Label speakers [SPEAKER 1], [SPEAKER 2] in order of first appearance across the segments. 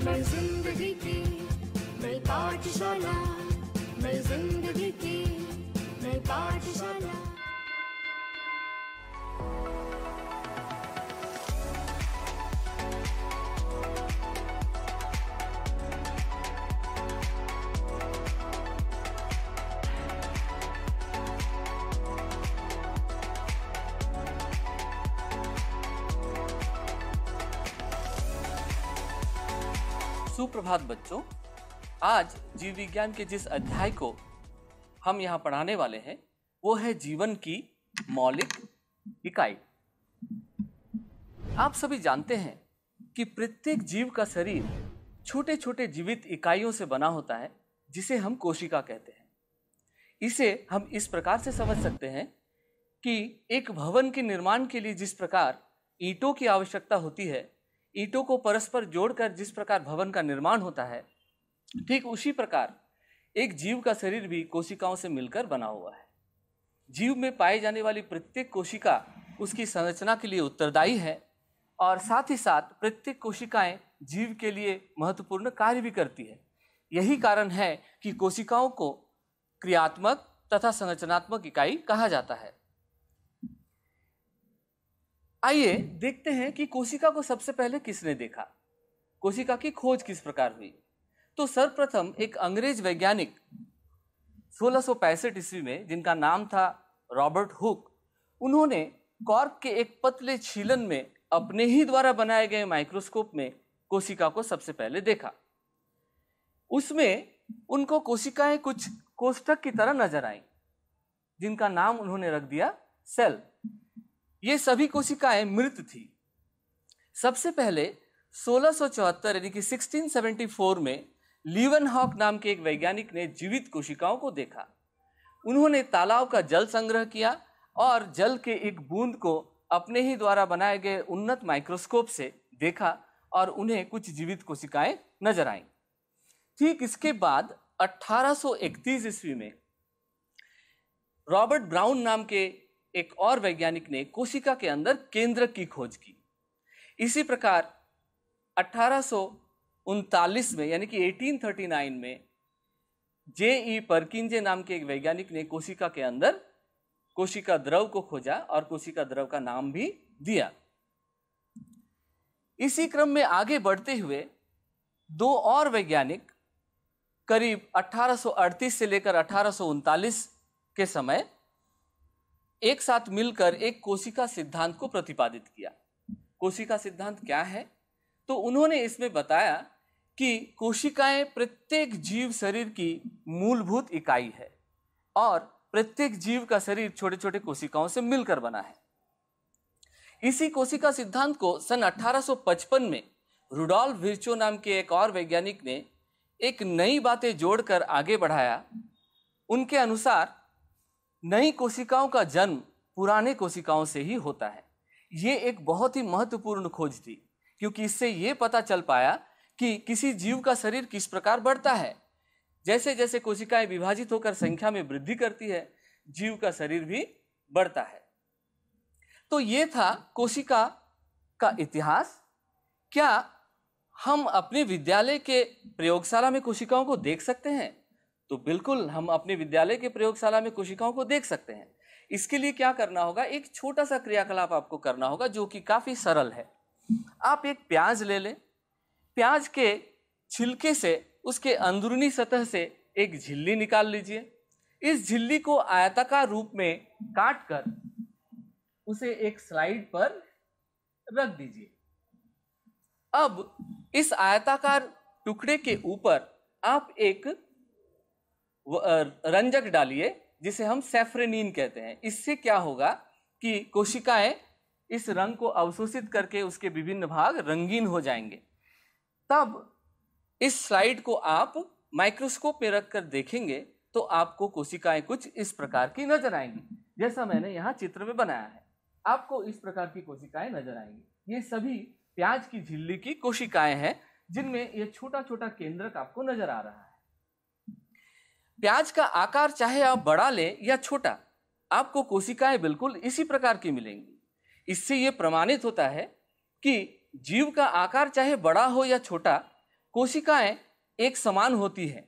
[SPEAKER 1] नई जिंदगी की नई पाठशाला, नई जिंदगी की नई पाठशाला।
[SPEAKER 2] सुप्रभात बच्चों, आज जीव विज्ञान के जिस अध्याय को हम यहाँ पढ़ाने वाले हैं वो है जीवन की मौलिक इकाई। आप सभी जानते हैं कि प्रत्येक जीव का शरीर छोटे छोटे जीवित इकाइयों से बना होता है जिसे हम कोशिका कहते हैं। इसे हम इस प्रकार से समझ सकते हैं कि एक भवन के निर्माण के लिए जिस प्रकार ईंटों की आवश्यकता होती है, ईंटों को परस्पर जोड़कर जिस प्रकार भवन का निर्माण होता है, ठीक उसी प्रकार एक जीव का शरीर भी कोशिकाओं से मिलकर बना हुआ है। जीव में पाई जाने वाली प्रत्येक कोशिका उसकी संरचना के लिए उत्तरदायी है और साथ ही साथ प्रत्येक कोशिकाएं जीव के लिए महत्वपूर्ण कार्य भी करती है। यही कारण है कि कोशिकाओं को क्रियात्मक तथा संरचनात्मक इकाई कहा जाता है। आइए देखते हैं कि कोशिका को सबसे पहले किसने देखा, कोशिका की खोज किस प्रकार हुई। तो सर्वप्रथम एक अंग्रेज वैज्ञानिक 1665 ईस्वी में, जिनका नाम था रॉबर्ट हुक, उन्होंने कॉर्क के एक पतले छीलन में अपने ही द्वारा बनाए गए माइक्रोस्कोप में कोशिका को सबसे पहले देखा। उसमें उनको कोशिकाएं कुछ कोष्ठक की तरह नजर आईं, जिनका नाम उन्होंने रख दिया सेल। ये सभी कोशिकाएं मृत थी। सबसे पहले 1674 यानी कि 1674 में लीवनहॉक नाम के एक वैज्ञानिक ने जीवित कोशिकाओं को देखा। उन्होंने तालाब का जल संग्रह किया और जल के एक बूंद को अपने ही द्वारा बनाए गए उन्नत माइक्रोस्कोप से देखा और उन्हें कुछ जीवित कोशिकाएं नजर आईं। ठीक इसके बाद 1831 ईस्वी में रॉबर्ट ब्राउन नाम के एक और वैज्ञानिक ने कोशिका के अंदर केंद्रक की खोज की। इसी प्रकार 1839 में यानी कि 1839 में J.E. परकिंजे नाम के एक वैज्ञानिक ने कोशिका के अंदर कोशिका द्रव को खोजा और कोशिका द्रव का नाम भी दिया। इसी क्रम में आगे बढ़ते हुए दो और वैज्ञानिक करीब 1838 से लेकर 1839 के समय एक साथ मिलकर एक कोशिका सिद्धांत को प्रतिपादित किया। कोशिका सिद्धांत क्या है? तो उन्होंने इसमें बताया कि कोशिकाएं प्रत्येक जीव शरीर की मूलभूत इकाई है और प्रत्येक जीव का शरीर छोटे छोटे कोशिकाओं से मिलकर बना है। इसी कोशिका सिद्धांत को सन 1855 में रुडोल्फ विर्चो नाम के एक और वैज्ञानिक ने एक नई बातें जोड़कर आगे बढ़ाया। उनके अनुसार नई कोशिकाओं का जन्म पुराने कोशिकाओं से ही होता है। ये एक बहुत ही महत्वपूर्ण खोज थी, क्योंकि इससे ये पता चल पाया कि किसी जीव का शरीर किस प्रकार बढ़ता है। जैसे जैसे कोशिकाएं विभाजित होकर संख्या में वृद्धि करती है, जीव का शरीर भी बढ़ता है। तो ये था कोशिका का इतिहास। क्या हम अपने विद्यालय के प्रयोगशाला में कोशिकाओं को देख सकते हैं? तो बिल्कुल, हम अपने विद्यालय के प्रयोगशाला में कोशिकाओं को देख सकते हैं। इसके लिए क्या करना होगा, एक छोटा सा क्रियाकलाप आपको करना होगा जो कि काफी सरल है। आप एक प्याज ले लें, प्याज के छिलके से उसके अंदरूनी सतह से एक झिल्ली निकाल लीजिए। इस झिल्ली को आयताकार रूप में काटकर उसे एक स्लाइड पर रख दीजिए। अब इस आयताकार टुकड़े के ऊपर आप एक रंजक डालिए जिसे हम सैफ्रेनिन कहते हैं। इससे क्या होगा कि कोशिकाएं इस रंग को अवशोषित करके उसके विभिन्न भाग रंगीन हो जाएंगे। तब इस स्लाइड को आप माइक्रोस्कोप में रखकर देखेंगे तो आपको कोशिकाएं कुछ इस प्रकार की नजर आएंगी, जैसा मैंने यहाँ चित्र में बनाया है। आपको इस प्रकार की कोशिकाएं नजर आएंगी। ये सभी प्याज की झिल्ली की कोशिकाएं हैं जिनमें ये छोटा छोटा केंद्रक आपको नजर आ रहा है। प्याज का आकार चाहे आप बड़ा लें या छोटा, आपको कोशिकाएं बिल्कुल इसी प्रकार की मिलेंगी। इससे यह प्रमाणित होता है कि जीव का आकार चाहे बड़ा हो या छोटा, कोशिकाएं एक समान होती हैं।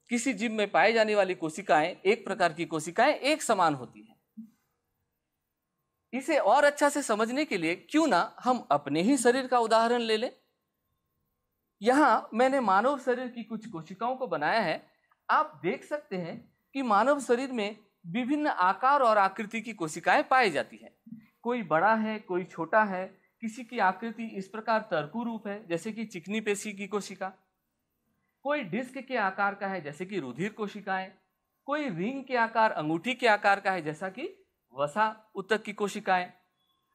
[SPEAKER 2] किसी जीव में पाए जाने वाली कोशिकाएं, एक प्रकार की कोशिकाएं एक समान होती हैं। इसे और अच्छा से समझने के लिए क्यों ना हम अपने ही शरीर का उदाहरण ले लें। यहां मैंने मानव शरीर की कुछ कोशिकाओं को बनाया है। आप देख सकते हैं कि मानव शरीर में विभिन्न आकार और आकृति की कोशिकाएं पाई जाती हैं। कोई बड़ा है, कोई छोटा है, किसी की आकृति इस प्रकार तरकू रूप है जैसे कि चिकनी पेशी की कोशिका, कोई डिस्क के आकार का है जैसे कि रुधिर कोशिकाएं, कोई रिंग के आकार, अंगूठी के आकार का है जैसा कि वसा ऊतक की कोशिकाएं,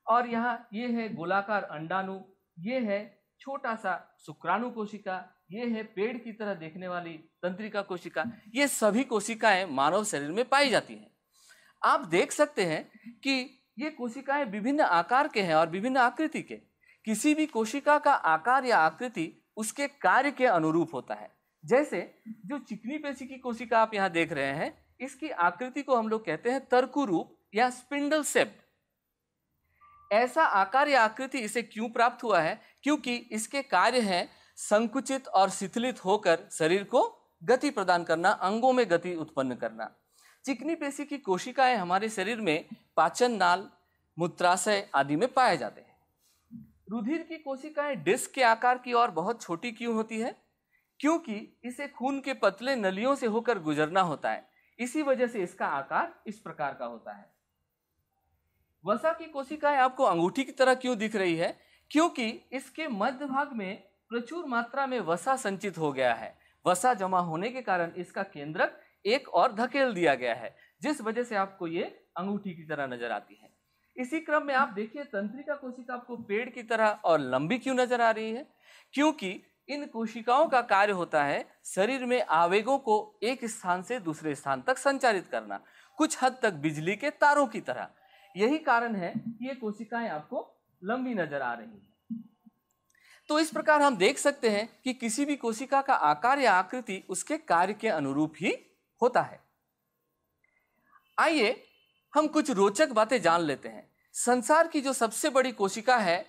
[SPEAKER 2] और यहाँ ये है गोलाकार अंडाणु, ये है छोटा सा शुक्राणु कोशिका, ये है पेड़ की तरह देखने वाली तंत्रिका कोशिका। ये सभी कोशिकाएं मानव शरीर में पाई जाती हैं। आप देख सकते हैं कि ये कोशिकाएं विभिन्न आकार के हैं और विभिन्न आकृति के। किसी भी कोशिका का आकार या आकृति उसके कार्य के अनुरूप होता है। जैसे जो चिकनी पेशी की कोशिका आप यहाँ देख रहे हैं, इसकी आकृति को हम लोग कहते हैं तरकू रूप या स्पिंडल शेप। ऐसा आकार या आकृति इसे क्यों प्राप्त हुआ है? क्योंकि इसके कार्य हैं संकुचित और शिथिलित होकर शरीर को गति प्रदान करना, अंगों में गति उत्पन्न करना। चिकनी पेशी की कोशिकाएं हमारे शरीर में पाचन नाल, मूत्राशय आदि में पाए जाते हैं। रुधिर की कोशिकाएं डिस्क के आकार की और बहुत छोटी क्यों होती है? क्योंकि इसे खून के पतले नलियों से होकर गुजरना होता है, इसी वजह से इसका आकार इस प्रकार का होता है। वसा की कोशिकाएं आपको अंगूठी की तरह क्यों दिख रही है? क्योंकि इसके मध्य भाग में प्रचुर मात्रा में वसा संचित हो गया है। वसा जमा होने के कारण इसका केंद्रक एक और धकेल दिया गया है, जिस वजह से आपको ये अंगूठी की तरह नजर आती है। इसी क्रम में आप देखिए तंत्रिका कोशिका आपको पेड़ की तरह और लंबी क्यों नजर आ रही है? क्योंकि इन कोशिकाओं का कार्य होता है शरीर में आवेगों को एक स्थान से दूसरे स्थान तक संचारित करना, कुछ हद तक बिजली के तारों की तरह। यही कारण है कि ये कोशिकाएं आपको लंबी नजर आ रही हैं। तो इस प्रकार हम देख सकते हैं कि किसी भी कोशिका का आकार या आकृति उसके कार्य के अनुरूप ही होता है। आइए हम कुछ रोचक बातें जान लेते हैं। संसार की जो सबसे बड़ी कोशिका है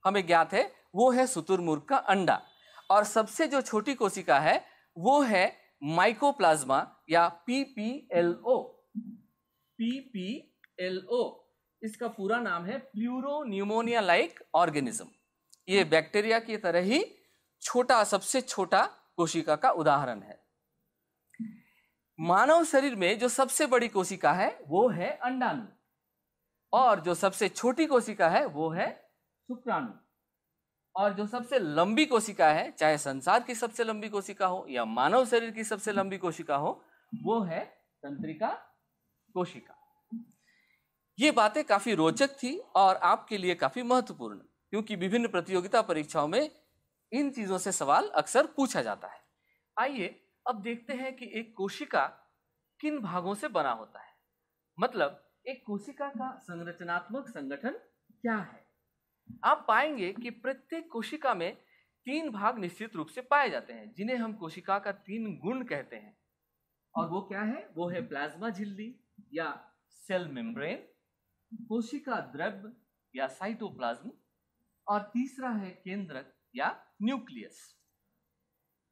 [SPEAKER 2] हमें ज्ञात है, वो है शुतुरमुर्ग का अंडा, और सबसे जो छोटी कोशिका है वो है माइकोप्लाज्मा या PPLO। PPLO इसका पूरा नाम है प्लूरोन्यूमोनिया लाइक ऑर्गेनिज्म। ये बैक्टीरिया की तरह ही छोटा, सबसे छोटा कोशिका का उदाहरण है। मानव शरीर में जो सबसे बड़ी कोशिका है वो है अंडाणु, और जो सबसे छोटी कोशिका है वो है शुक्राणु, और जो सबसे लंबी कोशिका है, चाहे संसार की सबसे लंबी कोशिका हो या मानव शरीर की सबसे लंबी कोशिका हो, वो है तंत्रिका कोशिका। ये बातें काफी रोचक थी और आपके लिए काफी महत्वपूर्ण, क्योंकि विभिन्न प्रतियोगिता परीक्षाओं में इन चीजों से सवाल अक्सर पूछा जाता है। आइए अब देखते हैं कि एक कोशिका किन भागों से बना होता है, मतलब एक कोशिका का संरचनात्मक संगठन क्या है। आप पाएंगे कि प्रत्येक कोशिका में 3 भाग निश्चित रूप से पाए जाते हैं, जिन्हें हम कोशिका का 3 गुण कहते हैं। और वो क्या है? वो है प्लाज्मा झिल्ली या सेल मेम्ब्रेन, कोशिका द्रव्य या साइटोप्लाज्म, और तीसरा है केंद्रक या न्यूक्लियस।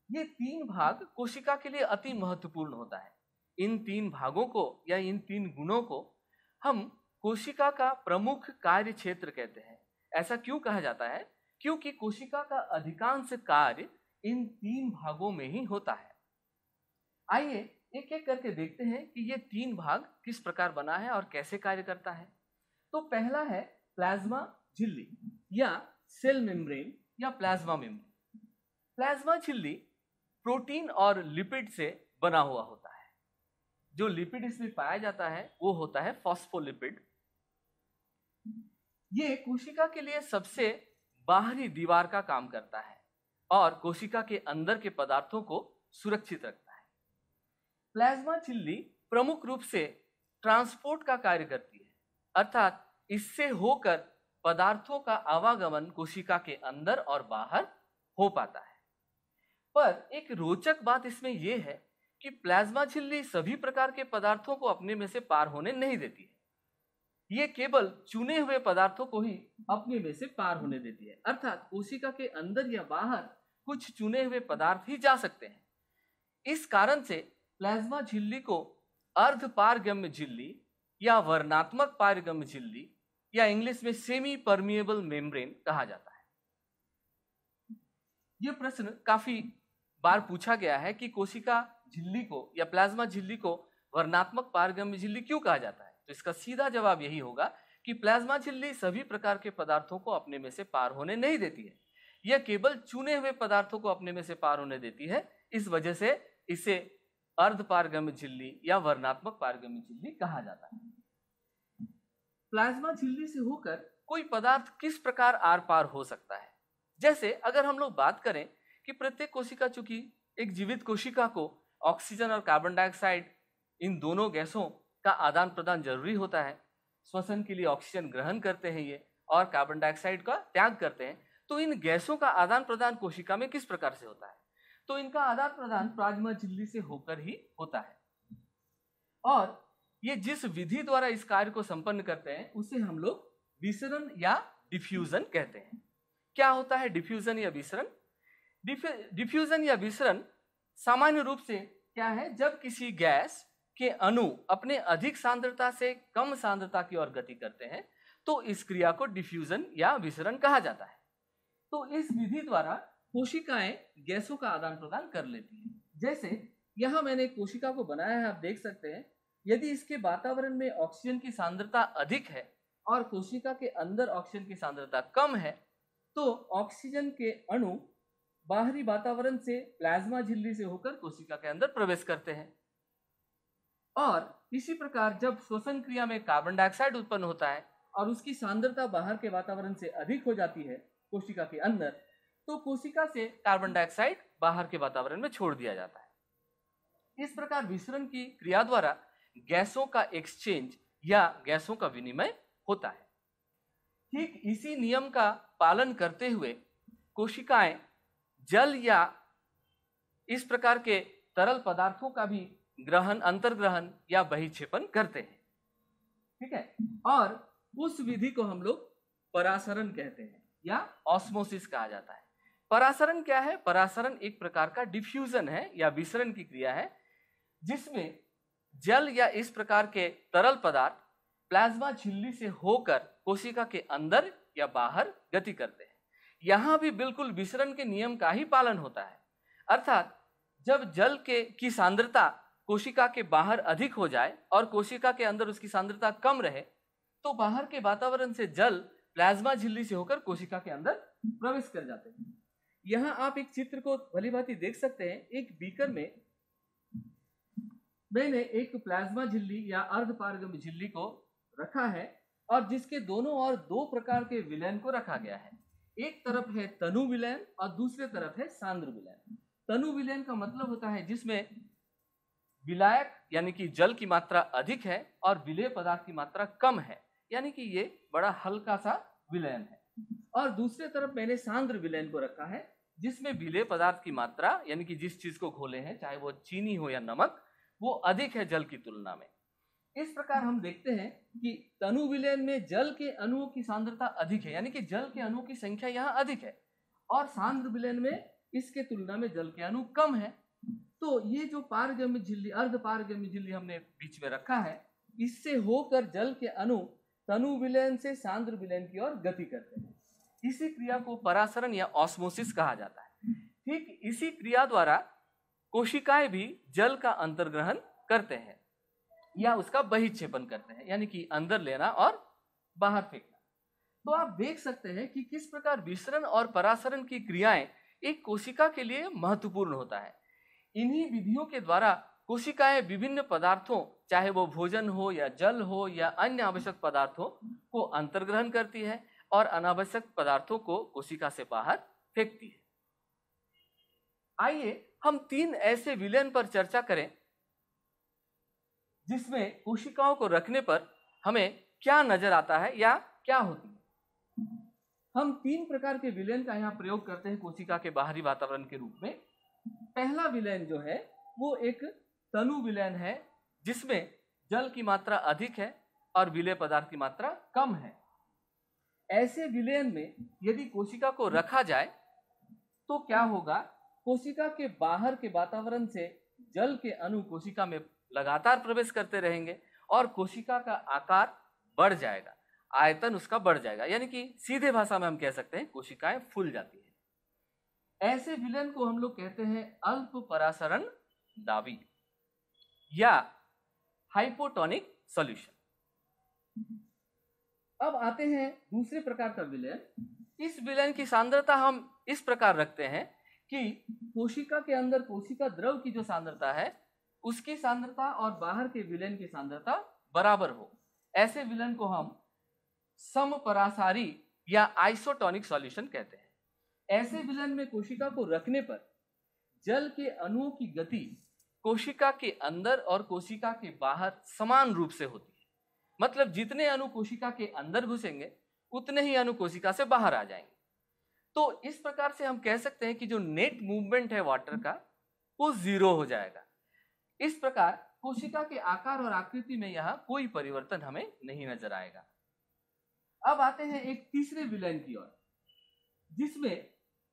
[SPEAKER 2] ये 3 भाग कोशिका के लिए अति महत्वपूर्ण होता है। इन 3 भागों को या इन 3 गुणों को हम कोशिका का प्रमुख कार्य क्षेत्र कहते हैं। ऐसा क्यों कहा जाता है? क्योंकि कोशिका का अधिकांश कार्य इन 3 भागों में ही होता है। आइए एक एक करके देखते हैं कि ये 3 भाग किस प्रकार बना है और कैसे कार्य करता है। तो पहला है प्लाज्मा झिल्ली या सेल मेम्ब्रेन या प्लाज्मा मेम्ब्रेन। प्लाज्मा झिल्ली प्रोटीन और लिपिड से बना हुआ होता है। जो लिपिड इसमें पाया जाता है वो होता है फॉस्फोलिपिड। ये कोशिका के लिए सबसे बाहरी दीवार का काम करता है और कोशिका के अंदर के पदार्थों को सुरक्षित रखता है। प्लाज्मा झिल्ली प्रमुख रूप से ट्रांसपोर्ट का कार्य करती है, अर्थात इससे होकर पदार्थों का आवागमन कोशिका के अंदर और बाहर हो पाता है। पर एक रोचक बात इसमें यह है कि प्लाज्मा झिल्ली सभी प्रकार के पदार्थों को अपने में से पार होने नहीं देती है। ये केवल चुने हुए पदार्थों को ही अपने में से पार होने देती है, अर्थात कोशिका के अंदर या बाहर कुछ चुने हुए पदार्थ ही जा सकते हैं। इस कारण से प्लाज्मा झिल्ली को अर्ध पारगम्य झिल्ली या वर्णात्मक पारगम्य झिल्ली या इंग्लिश में सेमी परमिएबल मेम्ब्रेन कहा जाता है। यह प्रश्न काफी बार पूछा गया है कि कोशिका झिल्ली को या प्लाज्मा झिल्ली को वर्णात्मक पारगम्य झिल्ली क्यों कहा जाता है। तो इसका सीधा जवाब यही होगा कि प्लाज्मा झिल्ली सभी प्रकार के पदार्थों को अपने में से पार होने नहीं देती है, यह केवल चुने हुए पदार्थों को अपने में से पार होने देती है। इस वजह से इसे अर्ध पारगम्य झिल्ली या वर्णात्मक पारगम्य झिल्ली कहा जाता है। प्लाज्मा झिल्ली से होकर कोई पदार्थ किस प्रकार आर पार हो सकता है। जैसे अगर हम लोग बात करें कि प्रत्येक कोशिका, चूंकि एक जीवित कोशिका को ऑक्सीजन और कार्बन डाइऑक्साइड इन दोनों गैसों का आदान प्रदान जरूरी होता है। श्वसन के लिए ऑक्सीजन ग्रहण करते हैं ये और कार्बन डाइऑक्साइड का त्याग करते हैं। तो इन गैसों का आदान प्रदान कोशिका में किस प्रकार से होता है? तो इनका आदान प्रदान प्लाज्मा झिल्ली से होकर ही होता है। और ये जिस विधि द्वारा इस कार्य को संपन्न करते हैं उसे हम लोग विसरण या डिफ्यूजन कहते हैं। क्या होता है डिफ्यूजन या विसरण? डिफ्यूजन या विसरण सामान्य रूप से क्या है, जब किसी गैस के अणु अपने अधिक सांद्रता से कम सांद्रता की ओर गति करते हैं तो इस क्रिया को डिफ्यूजन या विसरण कहा जाता है। तो इस विधि द्वारा कोशिकाएं गैसों का आदान प्रदान कर लेती हैं। जैसे यहां मैंने एक कोशिका को बनाया है, आप देख सकते हैं। यदि इसके वातावरण में ऑक्सीजन की सांद्रता अधिक है और कोशिका के अंदर ऑक्सीजन की सांद्रता कम है तो ऑक्सीजन के अणु बाहरी वातावरण से प्लाज्मा झिल्ली से होकर कोशिका के अंदर प्रवेश करते हैं। और इसी प्रकार जब श्वसन क्रिया में कार्बन डाइऑक्साइड उत्पन्न होता है और उसकी सांद्रता बाहर के वातावरण से अधिक हो जाती है कोशिका के अंदर, तो कोशिका से कार्बन डाइऑक्साइड बाहर के वातावरण में छोड़ दिया जाता है। इस प्रकार विसरण की क्रिया द्वारा गैसों का एक्सचेंज या गैसों का विनिमय होता है। ठीक इसी नियम का पालन करते हुए कोशिकाएं जल या इस प्रकार के तरल पदार्थों का भी ग्रहण, अंतर्ग्रहण या बहिक्षेपण करते हैं। ठीक है, और उस विधि को हम लोग परासरण कहते हैं या ऑस्मोसिस कहा जाता है। परासरण क्या है? परासरण एक प्रकार का डिफ्यूजन है या विसरण की क्रिया है जिसमें जल या इस प्रकार के तरल पदार्थ प्लाज्मा झिल्ली से होकर कोशिका के अंदर या बाहर गति करते हैं। यहां भी बिल्कुल विसरण के नियम का ही पालन होता है, अर्थात जब जल की सांद्रता कोशिका के बाहर अधिक हो जाए और कोशिका के अंदर उसकी सांद्रता कम रहे तो बाहर के वातावरण से जल प्लाज्मा झिल्ली से होकर कोशिका के अंदर प्रवेश कर जाते हैं। यहां आप एक चित्र को भलीभांति देख सकते हैं। एक बीकर में मैंने एक प्लाज्मा झिल्ली या अर्धपारगम्य झिल्ली को रखा है और जिसके दोनों ओर दो प्रकार के विलयन को रखा गया है। एक तरफ है तनु विलयन और दूसरे तरफ है सांद्र विलयन। तनु विलयन का मतलब होता है जिसमें विलायक यानी कि जल की मात्रा अधिक है और विलेय पदार्थ की मात्रा कम है, यानी कि ये बड़ा हल्का सा विलयन है। और दूसरे तरफ मैंने सांद्र विलयन को रखा है जिसमें विलेय पदार्थ की मात्रा यानी कि जिस चीज को घोले हैं, चाहे वो चीनी हो या नमक, वो अधिक है जल की तुलना में। इस प्रकार हम देखते हैं कि तनु विलयन में जल के अणुओं की सांद्रता अधिक है, यानी कि जल के अणुओं की संख्या यहाँ अधिक है, और सांद्र विलयन में इसके तुलना में जल के अणु कम है। तो ये जो पारगम्य झिल्ली, अर्ध पारगम्य झिल्ली हमने बीच में रखा है, इससे होकर जल के अणु तनु विलयन से सांद्र विलयन की ओर गति करते हैं। इसी क्रिया को परासरण या ऑस्मोसिस कहा जाता है। ठीक इसी क्रिया द्वारा कोशिकाएं भी जल का अंतर्ग्रहण करते हैं या उसका बहिक्षेपण करते हैं, यानी कि अंदर लेना और बाहर फेंकना। तो आप देख सकते हैं कि किस प्रकार विसरण और परासरण की क्रियाएं एक कोशिका के लिए महत्वपूर्ण होता है। इन्हीं विधियों के द्वारा कोशिकाएं विभिन्न पदार्थों, चाहे वो भोजन हो या जल हो या अन्य आवश्यक पदार्थों को अंतर्ग्रहण करती है और अनावश्यक पदार्थों को कोशिका से बाहर फेंकती है। आइए हम 3 ऐसे विलयन पर चर्चा करें जिसमें कोशिकाओं को रखने पर हमें क्या नजर आता है या क्या होती है। हम 3 प्रकार के विलयन का यहाँ प्रयोग करते हैं कोशिका के बाहरी वातावरण के रूप में। पहला विलयन जो है वो एक तनु विलयन है जिसमें जल की मात्रा अधिक है और विलेय पदार्थ की मात्रा कम है। ऐसे विलयन में यदि कोशिका को रखा जाए तो क्या होगा, कोशिका के बाहर के वातावरण से जल के अणु कोशिका में लगातार प्रवेश करते रहेंगे और कोशिका का आकार बढ़ जाएगा, आयतन उसका बढ़ जाएगा, यानी कि सीधे भाषा में हम कह सकते हैं कोशिकाएं फूल जाती है। ऐसे विलयन को हम लोग कहते हैं अल्प परासरण दावी या हाइपोटोनिक सॉल्यूशन। अब आते हैं दूसरे प्रकार का विलयन। इस विलयन की सांद्रता हम इस प्रकार रखते हैं कि कोशिका के अंदर कोशिका द्रव की जो सांद्रता है उसकी सांद्रता और बाहर के विलयन की सांद्रता बराबर हो। ऐसे विलयन को हम समपरासारी या आइसोटोनिक सॉल्यूशन कहते हैं। ऐसे विलयन में कोशिका को रखने पर जल के अणुओं की गति कोशिका के अंदर और कोशिका के बाहर समान रूप से होती है। मतलब जितने अणु कोशिका के अंदर घुसेंगे उतने ही अणु कोशिका से बाहर आ जाएंगे। तो इस प्रकार से हम कह सकते हैं कि जो नेट मूवमेंट है वाटर का वो 0 हो जाएगा। इस प्रकार कोशिका के आकार और आकृति में यहाँ कोई परिवर्तन हमें नहीं नजर आएगा। अब आते हैं एक तीसरे विलयन की ओर, जिसमें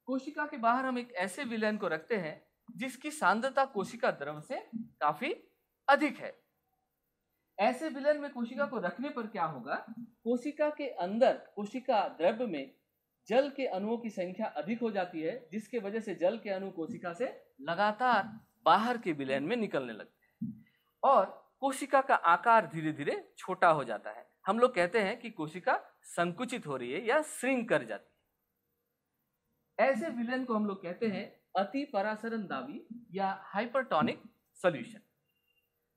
[SPEAKER 2] कोशिका के बाहर हम एक ऐसे विलयन को रखते हैं जिसकी सांद्रता कोशिका द्रव से काफी अधिक है। ऐसे विलयन में कोशिका को रखने पर क्या होगा, कोशिका के अंदर कोशिका द्रव में जल के अणुओं की संख्या अधिक हो जाती है, जिसके वजह से जल के अणु कोशिका से लगातार बाहर के विलयन में निकलने लगते हैं और कोशिका का आकार धीरे धीरे छोटा हो जाता है। हम लोग कहते हैं कि कोशिका संकुचित हो रही है या श्रिंक कर जाती है। ऐसे विलयन को हम लोग कहते हैं अति परासरण दावी या हाइपरटोनिक सॉल्यूशन।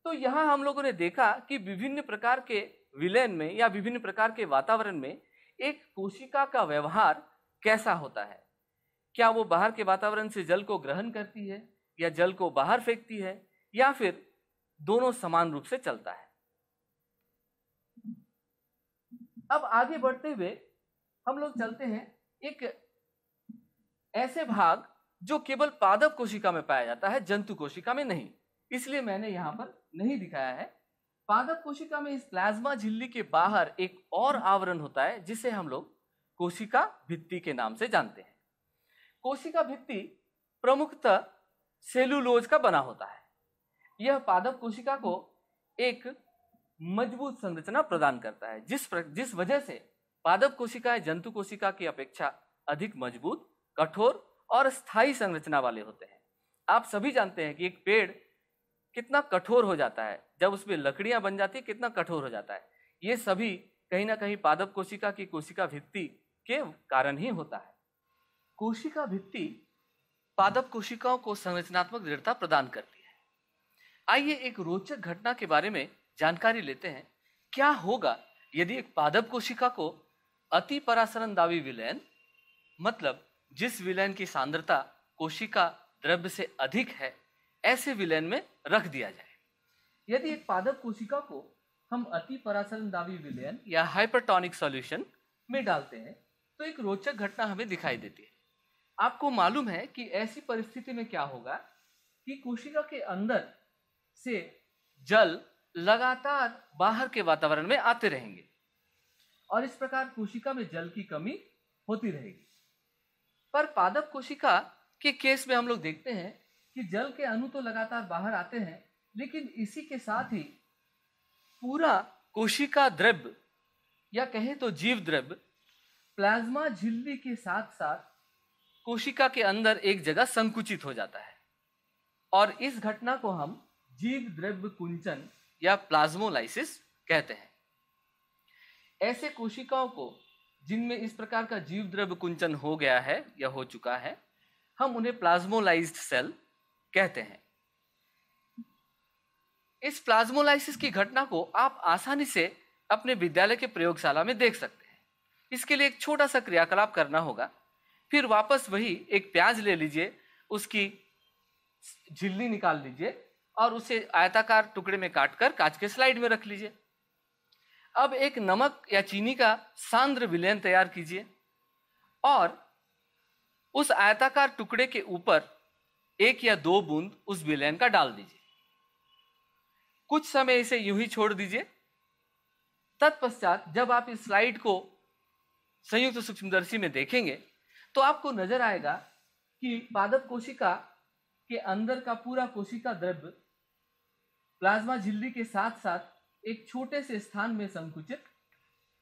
[SPEAKER 2] तो यहां हम लोगों ने देखा कि विभिन्न प्रकार के विलयन में या विभिन्न प्रकार के वातावरण में एक कोशिका का व्यवहार कैसा होता है। क्या वो बाहर के वातावरण से जल को ग्रहण करती है या जल को बाहर फेंकती है या फिर दोनों समान रूप से चलता है। अब आगे बढ़ते हुए हम लोग चलते हैं एक ऐसे भाग जो केवल पादप कोशिका में पाया जाता है, जंतु कोशिका में नहीं, इसलिए मैंने यहां पर नहीं दिखाया है। पादप कोशिका में इस प्लाज्मा झिल्ली के बाहर एक और आवरण होता है जिसे हम लोग कोशिका भित्ति के नाम से जानते हैं। कोशिका भित्ति प्रमुखतः सेलुलोज का बना होता है। यह पादप कोशिका को एक मजबूत संरचना प्रदान करता है, जिस वजह से पादप कोशिकाएं जंतु कोशिका की अपेक्षा अधिक मजबूत, कठोर और स्थायी संरचना वाले होते हैं। आप सभी जानते हैं कि एक पेड़ कितना कठोर हो जाता है, जब उसमें लकड़ियां बन जाती है कितना कठोर हो जाता है। ये सभी कहीं ना कहीं पादप कोशिका की कोशिका भित्ति के कारण ही होता है। कोशिका भित्ति पादप कोशिकाओं को संरचनात्मक दृढ़ता प्रदान करती है। आइए एक रोचक घटना के बारे में जानकारी लेते हैं। क्या होगा यदि एक पादप कोशिका को अति परासरण दावी विलयन, मतलब जिस विलयन की सांद्रता कोशिका द्रव्य से अधिक है, ऐसे विलयन में रख दिया जाए। यदि एक पादप कोशिका को हम अति परासरण दावी विलयन या हाइपरटोनिक सॉल्यूशन में डालते हैं तो एक रोचक घटना हमें दिखाई देती है। आपको मालूम है कि ऐसी परिस्थिति में क्या होगा कि कोशिका के अंदर से जल लगातार बाहर के वातावरण में आते रहेंगे और इस प्रकार कोशिका में जल की कमी होती रहेगी। पर पादप कोशिका के केस में हम लोग देखते हैं कि जल के अणु तो लगातार बाहर आते हैं, लेकिन इसी के साथ ही पूरा कोशिका द्रव्य या कहें तो जीव द्रव्य प्लाज्मा झिल्ली के साथ साथ कोशिका के अंदर एक जगह संकुचित हो जाता है और इस घटना को हम जीव द्रव्य कुंचन या प्लाज्मोलाइसिस कहते हैं। ऐसे कोशिकाओं को जिनमें इस प्रकार का जीव द्रव्य कुंचन हो गया है या हो चुका है, हम उन्हें प्लाज्मोलाइज्ड सेल कहते हैं। इस प्लाज्मोलाइसिस की घटना को आप आसानी से अपने विद्यालय के प्रयोगशाला में देख सकते हैं। इसके लिए एक छोटा सा क्रियाकलाप करना होगा। फिर वापस वही एक प्याज ले लीजिए, उसकी झिल्ली निकाल लीजिए और उसे आयताकार टुकड़े में काटकर कांच के स्लाइड में रख लीजिए। अब एक नमक या चीनी का सांद्र विलयन तैयार कीजिए और उस आयताकार टुकड़े के ऊपर 1 या 2 बूंद उस विलयन का डाल दीजिए। कुछ समय इसे यूं ही छोड़ दीजिए। तत्पश्चात जब आप इस स्लाइड को संयुक्त सूक्ष्मदर्शी में देखेंगे तो आपको नजर आएगा कि पादप कोशिका के अंदर का पूरा कोशिका द्रव्य प्लाज्मा झिल्ली के साथ साथ एक छोटे से स्थान में संकुचित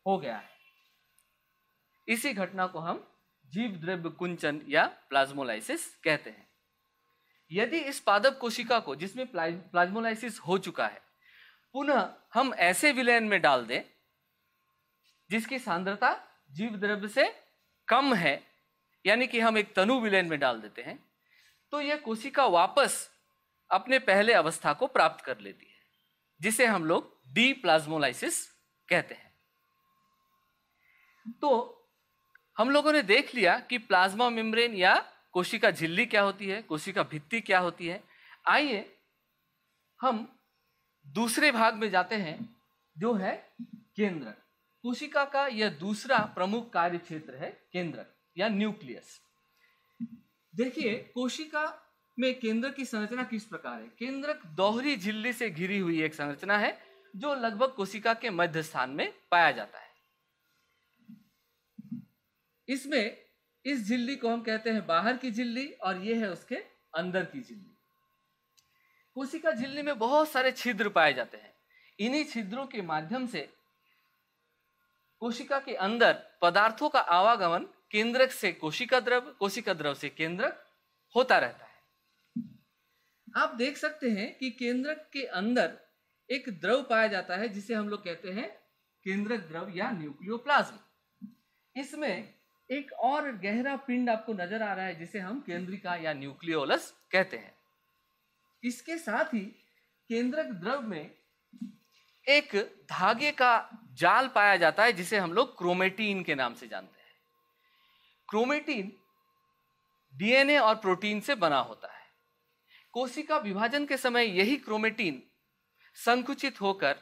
[SPEAKER 2] हो गया है। इसी घटना को हम जीव द्रव्य कुंचन या प्लाज्मोलाइसिस कहते हैं। यदि इस पादप कोशिका को, जिसमें प्लाज्मोलाइसिस हो चुका है, पुनः हम ऐसे विलयन में डाल दें जिसकी सांद्रता जीव द्रव्य से कम है, यानी कि हम एक तनु विलयन में डाल देते हैं, तो यह कोशिका वापस अपने पहले अवस्था को प्राप्त कर लेती है, जिसे हम लोग डीप्लाज्मोलाइसिस कहते हैं। तो हम लोगों ने देख लिया कि प्लाज्मा मेम्ब्रेन या कोशिका झिल्ली क्या होती है, कोशिका भित्ति क्या होती है। आइए हम दूसरे भाग में जाते हैं, जो है केंद्रक। कोशिका का यह दूसरा प्रमुख कार्य क्षेत्र है केंद्रक या न्यूक्लियस। देखिए, कोशिका में केंद्रक की संरचना किस प्रकार है। केंद्रक दोहरी झिल्ली से घिरी हुई एक संरचना है जो लगभग कोशिका के मध्य स्थान में पाया जाता है। इसमें इस झिल्ली को हम कहते हैं बाहर की झिल्ली और यह है उसके अंदर की झिल्ली। कोशिका झिल्ली में बहुत सारे छिद्र पाए जाते हैं। इन्हीं छिद्रों के माध्यम से कोशिका के अंदर पदार्थों का आवागमन केंद्रक से कोशिका द्रव से केंद्रक होता रहता है। आप देख सकते हैं कि केंद्रक के अंदर एक द्रव पाया जाता है जिसे हम लोग कहते हैं केंद्रक द्रव या न्यूक्लियोप्लाज्म। इसमें एक और गहरा पिंड आपको नजर आ रहा है जिसे हम केंद्रिका या न्यूक्लियोलस कहते हैं। इसके साथ ही केंद्रक द्रव में एक धागे का जाल पाया जाता है जिसे हम लोग क्रोमेटीन के नाम से जानते हैं। क्रोमेटीन डीएनए और प्रोटीन से बना होता है। कोशिका विभाजन के समय यही क्रोमेटीन संकुचित होकर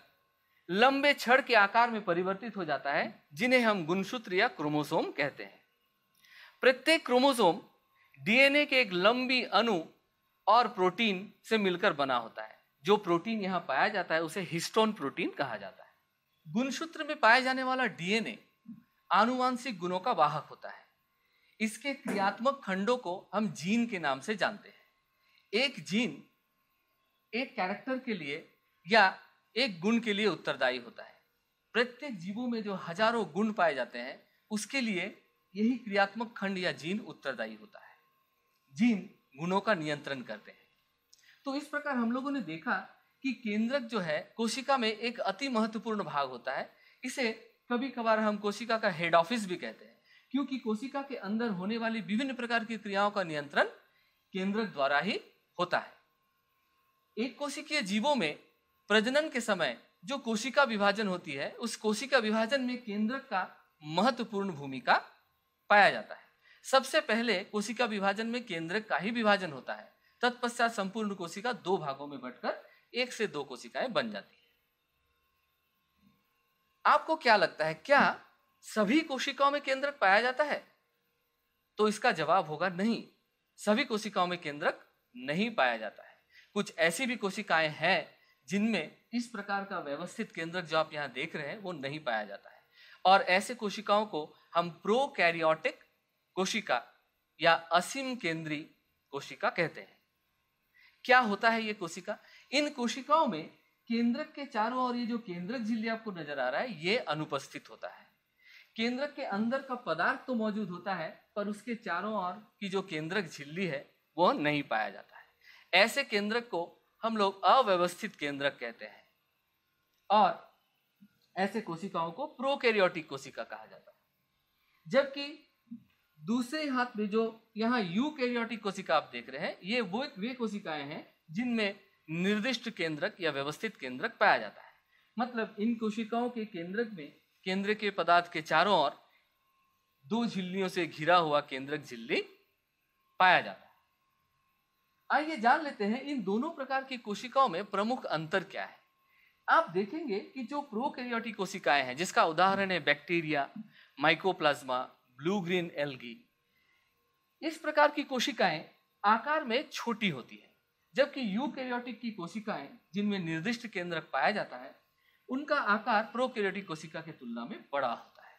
[SPEAKER 2] लंबे छड़ के आकार में परिवर्तित हो जाता है, जिन्हें हम गुणसूत्र या क्रोमोसोम कहते हैं। प्रत्येक क्रोमोसोम डीएनए के एक लंबी अणु और प्रोटीन से मिलकर बना होता है। जो प्रोटीन यहां पाया जाता है उसे हिस्टोन प्रोटीन कहा जाता है। गुणसूत्र में पाए जाने वाला डीएनए आनुवांशिक गुणों का वाहक होता है। इसके क्रियात्मक खंडों को हम जीन के नाम से जानते हैं। एक जीन एक कैरेक्टर के लिए या एक गुण के लिए उत्तरदायी होता है। प्रत्येक जीवों में जो हजारों गुण पाए जाते हैं उसके लिए यही क्रियात्मक खंड या जीन उत्तरदायी होता है। जीन गुणों का नियंत्रण करते हैं। तो इस प्रकार हम लोगों ने देखा कि केंद्रक जो है कोशिका में एक अति महत्वपूर्ण भाग होता है। इसे कभी कभार हम कोशिका का हेड ऑफिस भी कहते हैं, क्योंकि कोशिका के अंदर होने वाली विभिन्न प्रकार की क्रियाओं का नियंत्रण केंद्रक द्वारा ही होता है। एक कोशिकीय जीवों में प्रजनन के समय जो कोशिका विभाजन होती है, उस कोशिका विभाजन में केंद्रक का महत्वपूर्ण भूमिका पाया जाता है। सबसे पहले कोशिका विभाजन में केंद्रक का ही विभाजन होता है। तत्पश्चात संपूर्ण कोशिका दो भागों में बंटकर 1 से 2 कोशिकाएं बन जाती है। आपको क्या लगता है, क्या सभी कोशिकाओं में केंद्रक पाया जाता है? तो इसका जवाब होगा नहीं, सभी कोशिकाओं में केंद्रक नहीं पाया जाता है। कुछ ऐसी भी कोशिकाएं हैं जिनमें इस प्रकार का व्यवस्थित केंद्रक जो आप यहां देख रहे हैं वो नहीं पाया जाता है, और ऐसे कोशिकाओं को हम प्रोकैरियोटिक कोशिका या असीम केंद्रीय कोशिका कहते हैं। क्या होता है ये कोशिका? इन कोशिकाओं में केंद्रक के चारों ओर ये जो केंद्रक झिल्ली आपको नजर आ रहा है ये अनुपस्थित होता है। केंद्रक के अंदर का पदार्थ तो मौजूद होता है, पर उसके चारों ओर की जो केंद्रक झिल्ली है वो नहीं पाया जाता है। ऐसे केंद्रक को हम लोग अव्यवस्थित केंद्रक कहते हैं, और ऐसे कोशिकाओं को प्रोकैरियोटिक कोशिका कहा जाता है। जबकि दूसरे हाथ में जो यहाँ यूकैरियोटिक कोशिका आप देख रहे हैं, ये वो वे कोशिकाएं हैं जिनमें निर्दिष्ट केंद्रक या व्यवस्थित केंद्रक पाया जाता है। मतलब इन कोशिकाओं के केंद्रक में केंद्र के पदार्थ के चारों ओर 2 झिल्लियों से घिरा हुआ केंद्रक झिल्ली पाया जाता है। आइए जान लेते हैं इन दोनों प्रकार की कोशिकाओं में प्रमुख अंतर क्या है। आप देखेंगे कि जो प्रोकैरियोटिक कोशिकाएं हैं, जिसका उदाहरण है bacteria, mycoplasma, blue green algae, इस प्रकार की कोशिकाएं आकार में छोटी होती है। जबकि यूकैरियोटिक की कोशिकाएं जिनमें निर्दिष्ट केंद्रक पाया जाता है, उनका आकार प्रोकैरियोटिक कोशिका की तुलना में बड़ा होता है।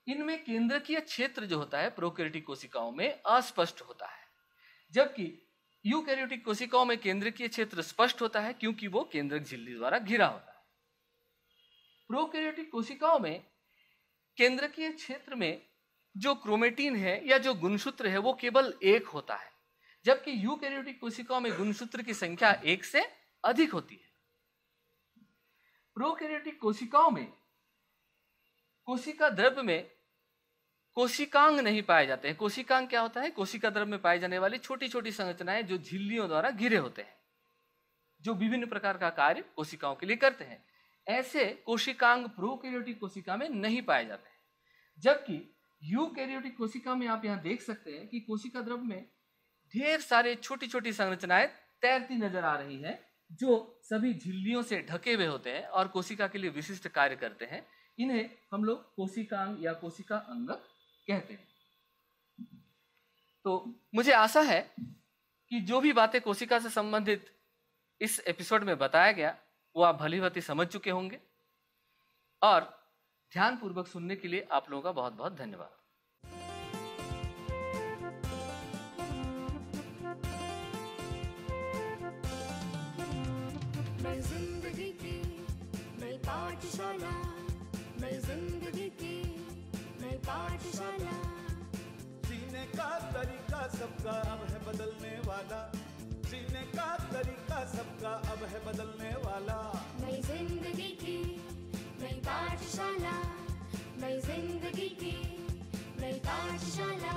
[SPEAKER 2] इनमें केंद्रकीय क्षेत्र जो होता है प्रोकैरियोटिक कोशिकाओं में अस्पष्ट होता है, जबकि यूकैरियोटिक कोशिकाओं में केंद्रकीय क्षेत्र स्पष्ट होता है क्योंकि वो केंद्रक झिल्ली द्वारा घिरा होता है। प्रोकैरियोटिक कोशिकाओं में केंद्रकीय क्षेत्र में जो क्रोमेटिन है या जो गुणसूत्र है वो केवल एक होता है, जबकि यूकैरियोटिक कोशिकाओं में गुणसूत्र की संख्या एक से अधिक होती है। प्रोकैरियोटिक कोशिकाओं में कोशिका द्रव्य में कोशिकांग नहीं पाए जाते हैं। कोशिकांग क्या होता है? कोशिका द्रव्य में पाई जाने वाली छोटी छोटी संरचनाएं जो झिल्लियों द्वारा घिरे होते हैं, जो विभिन्न प्रकार का कार्य कोशिकाओं के लिए करते हैं। ऐसे कोशिकांग प्रोकैरियोटिक कोशिका में नहीं पाए जाते हैं, जबकि यूकैरियोटिक कोशिका में आप यहाँ देख सकते हैं कि कोशिका द्रव्य में ढेर सारे छोटी छोटी संरचनाएं तैरती नजर आ रही हैं, जो सभी झिल्लियों से ढके हुए होते हैं और कोशिका के लिए विशिष्ट कार्य करते हैं। इन्हें हम लोग कोशिकांग या कोशिका अंगक कहते हैं। तो मुझे आशा है कि जो भी बातें कोशिका से संबंधित इस एपिसोड में बताया गया वो आप भलीभांति समझ चुके होंगे, और ध्यानपूर्वक सुनने के लिए आप लोगों का बहुत बहुत धन्यवाद।
[SPEAKER 1] नई जिंदगी की नई पाठशाला, नई जिंदगी की नई पाठशाला।
[SPEAKER 3] जीने का तरीका सबका अब है बदलने वाला, जीने का तरीका सबका अब है बदलने वाला।
[SPEAKER 1] नई जिंदगी की नई पाठशाला, नई जिंदगी की नई पाठशाला।